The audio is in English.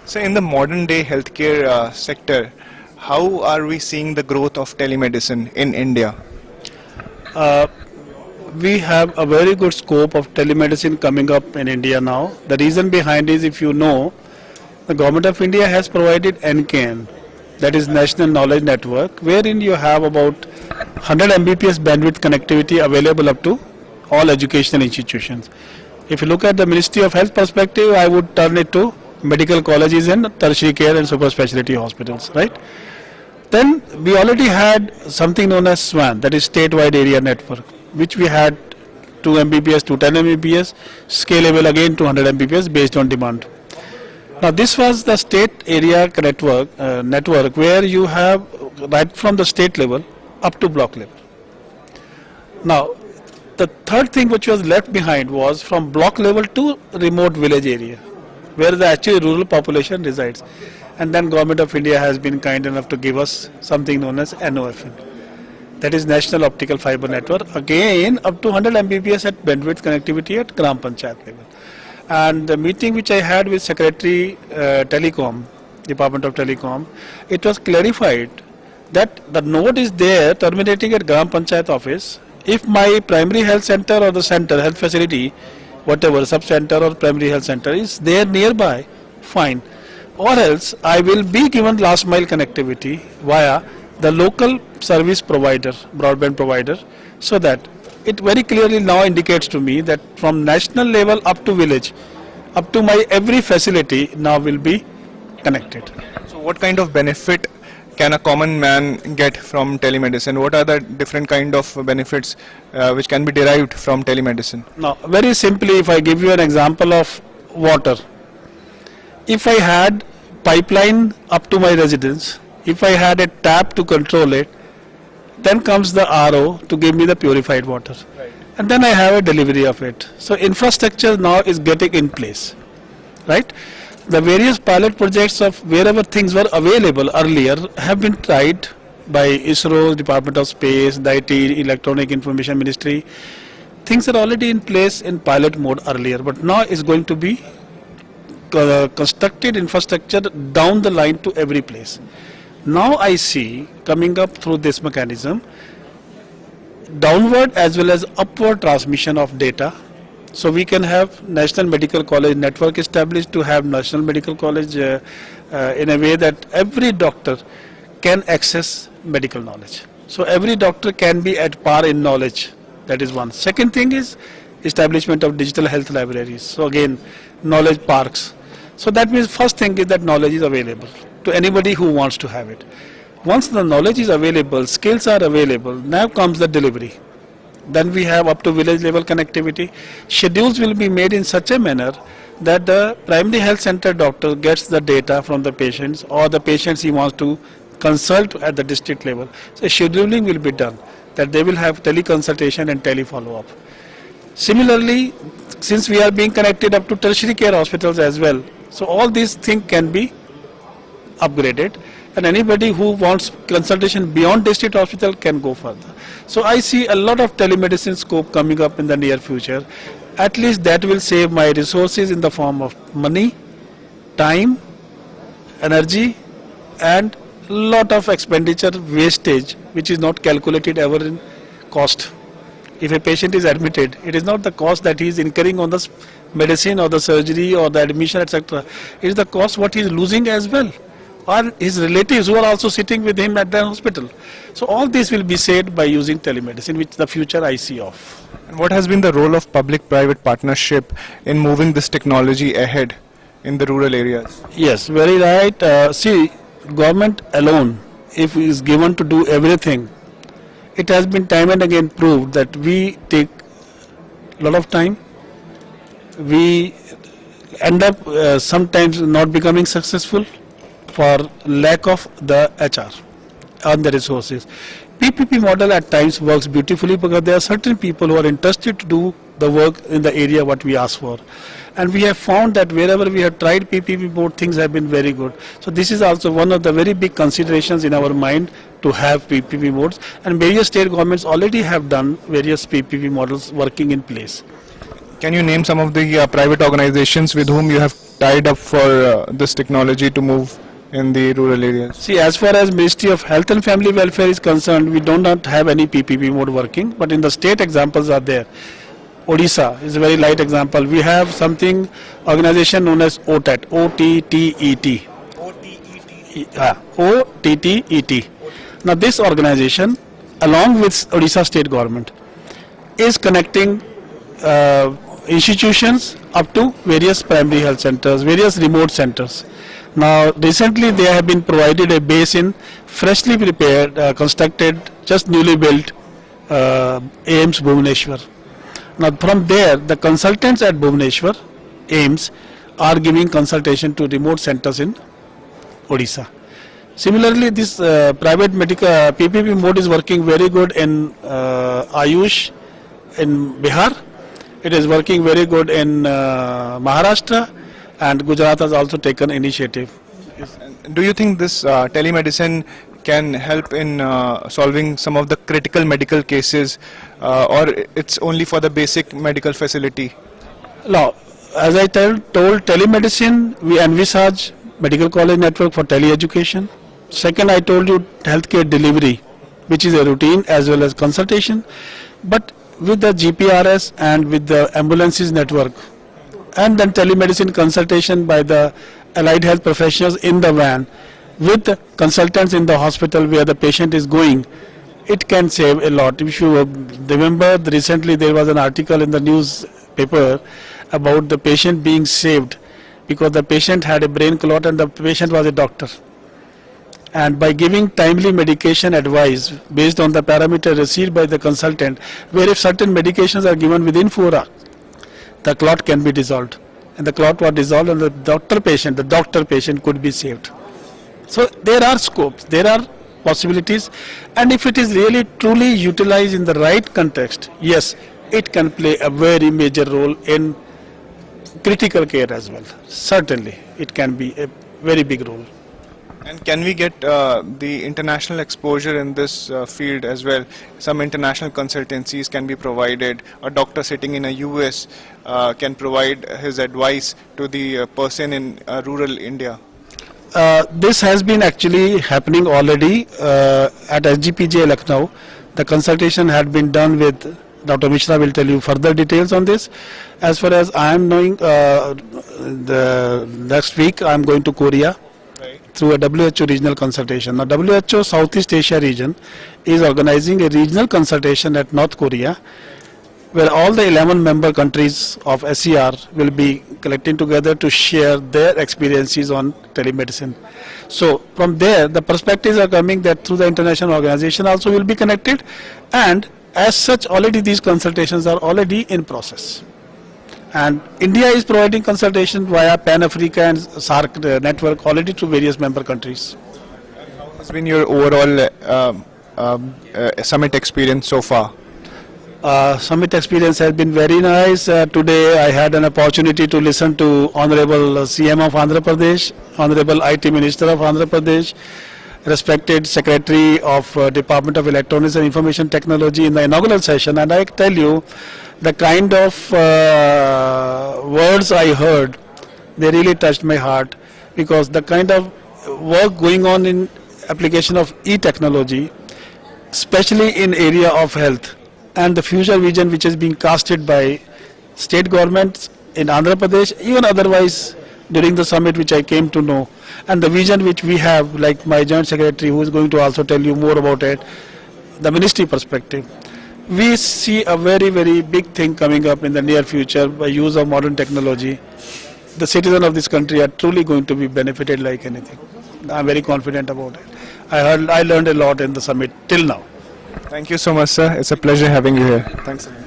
So in the modern day healthcare sector, how are we seeing the growth of telemedicine in India? Uh, we have a very good scope of telemedicine coming up in India now. The reason behind is, if you know, the government of India has provided NKN, that is National Knowledge Network, wherein you have about 100 Mbps bandwidth connectivity available up to all educational institutions. If you look at the Ministry of Health perspective, I would turn it to medical colleges and tertiary care and super specialty hospitals, right? Then we already had something known as SWAN, that is statewide area network, which we had 2 Mbps to 10 Mbps, scalable again to 100 Mbps based on demand. Now this was the state area network where you have right from the state level up to block level. Now the third thing which was left behind was from block level to remote village area, where the actual rural population resides. And then Government of India has been kind enough to give us something known as NOFN, that is National Optical Fiber Network, again up to 100 Mbps at bandwidth connectivity at Gram Panchayat level. And the meeting which I had with Secretary Telecom, Department of Telecom, it was clarified that the node is there terminating at Gram Panchayat office. If my primary health center or the center, health facility, whatever, sub-center or primary health center is there nearby, fine. Or else I will be given last mile connectivity via the local service provider, broadband provider, so that it very clearly now indicates to me that from national level up to village, up to my every facility now will be connected. So what kind of benefit can a common man get from telemedicine? What are the different kind of benefits which can be derived from telemedicine? Now, very simply, if I give you an example of water, if I had pipeline up to my residence, if I had a tap to control it, then comes the RO to give me the purified water. Right. And then I have a delivery of it. So infrastructure now is getting in place, right? The various pilot projects of wherever things were available earlier have been tried by ISRO, Department of Space, the IT, Electronic Information Ministry. Things are already in place in pilot mode earlier, but now is going to be constructed infrastructure down the line to every place. Now I see coming up through this mechanism downward as well as upward transmission of data. So we can have National Medical College network established to have National Medical College in a way that every doctor can access medical knowledge. So every doctor can be at par in knowledge. That is one. Second thing is establishment of digital health libraries. So again, knowledge parks. So that means first thing is that knowledge is available to anybody who wants to have it. Once the knowledge is available, skills are available, now comes the delivery. Then we have up to village level connectivity. Schedules will be made in such a manner that the primary health center doctor gets the data from the patients, or the patients he wants to consult at the district level. So scheduling will be done, that they will have teleconsultation and tele follow-up. Similarly, since we are being connected up to tertiary care hospitals as well, so all these things can be upgraded, and anybody who wants consultation beyond district hospital can go further. So I see a lot of telemedicine scope coming up in the near future. At least that will save my resources in the form of money, time, energy, and lot of expenditure wastage which is not calculated ever in cost. If a patient is admitted, it is not the cost that he is incurring on the medicine or the surgery or the admission, etc. It is the cost what he is losing as well, or his relatives who are also sitting with him at the hospital. So all this will be saved by using telemedicine, which the future I see of. And what has been the role of public-private partnership in moving this technology ahead in the rural areas? Yes, very right. See, government alone, if it is given to do everything, it has been time and again proved that we take a lot of time. We end up sometimes not becoming successful for lack of the HR and the resources. PPP model at times works beautifully because there are certain people who are interested to do the work in the area what we ask for. And we have found that wherever we have tried PPP mode, things have been very good. So this is also one of the very big considerations in our mind to have PPP modes. And various state governments already have done various PPP models working in place. Can you name some of the private organizations with whom you have tied up for this technology to move in the rural areas? See, as far as Ministry of Health and Family Welfare is concerned, we do not have any PPP mode working, but in the state examples are there. Odisha is a very light example. We have something, organization known as OTTET, O-T-T-E-T. O-T-T-E-T. Now this organization, along with Odisha state government, is connecting institutions up to various primary health centers, various remote centers. Now recently they have been provided a base in freshly prepared, constructed, just newly built AIIMS Bhubaneswar. Now from there the consultants at Bhubaneswar, AIIMS, are giving consultation to remote centers in Odisha. Similarly, this private medical PPP mode is working very good in Ayush in Bihar. It is working very good in Maharashtra, and Gujarat has also taken initiative. Do you think this telemedicine can help in solving some of the critical medical cases, or it's only for the basic medical facility? Now, as I told, telemedicine, we envisage medical college network for tele-education. Second, I told you healthcare delivery, which is a routine as well as consultation. But with the GPRS and with the ambulances network, and then telemedicine consultation by the allied health professionals in the van, with the consultants in the hospital where the patient is going, it can save a lot. If you remember, recently there was an article in the newspaper about the patient being saved because the patient had a brain clot and the patient was a doctor. And by giving timely medication advice based on the parameter received by the consultant, where if certain medications are given within 4 hours, the clot can be dissolved. And the clot was dissolved and the doctor patient could be saved. So there are scopes, there are possibilities, and if it is really truly utilized in the right context, yes, it can play a very major role in critical care as well. Certainly, it can be a very big role. And can we get the international exposure in this field as well? Some international consultancies can be provided. A doctor sitting in a US can provide his advice to the person in rural India. This has been actually happening already at SGPJ Lucknow. The consultation had been done with Dr. Mishra will tell you further details on this. As far as I am knowing, the next week I am going to Korea through a WHO regional consultation. Now WHO Southeast Asia region is organizing a regional consultation at North Korea, where all the 11 member countries of SCR will be collecting together to share their experiences on telemedicine. So from there the perspectives are coming that through the international organization also will be connected, and as such already these consultations are already in process. And India is providing consultation via Pan-Africa and SAARC network already to various member countries. How has been your overall summit experience so far? Summit experience has been very nice. Today I had an opportunity to listen to Honorable CM of Andhra Pradesh, Honorable IT Minister of Andhra Pradesh, respected Secretary of Department of Electronics and Information Technology in the inaugural session, and I tell you, the kind of words I heard, they really touched my heart, because the kind of work going on in application of e-technology, especially in area of health, and the future vision which is being casted by state governments in Andhra Pradesh, even otherwise during the summit which I came to know, and the vision which we have, like my Joint Secretary who is going to also tell you more about it, the ministry perspective. We see a very, very big thing coming up in the near future by use of modern technology. The citizens of this country are truly going to be benefited like anything. I am very confident about it. I learned a lot in the summit till now. Thank you so much, sir. It's a pleasure having you here. Thanks a lot.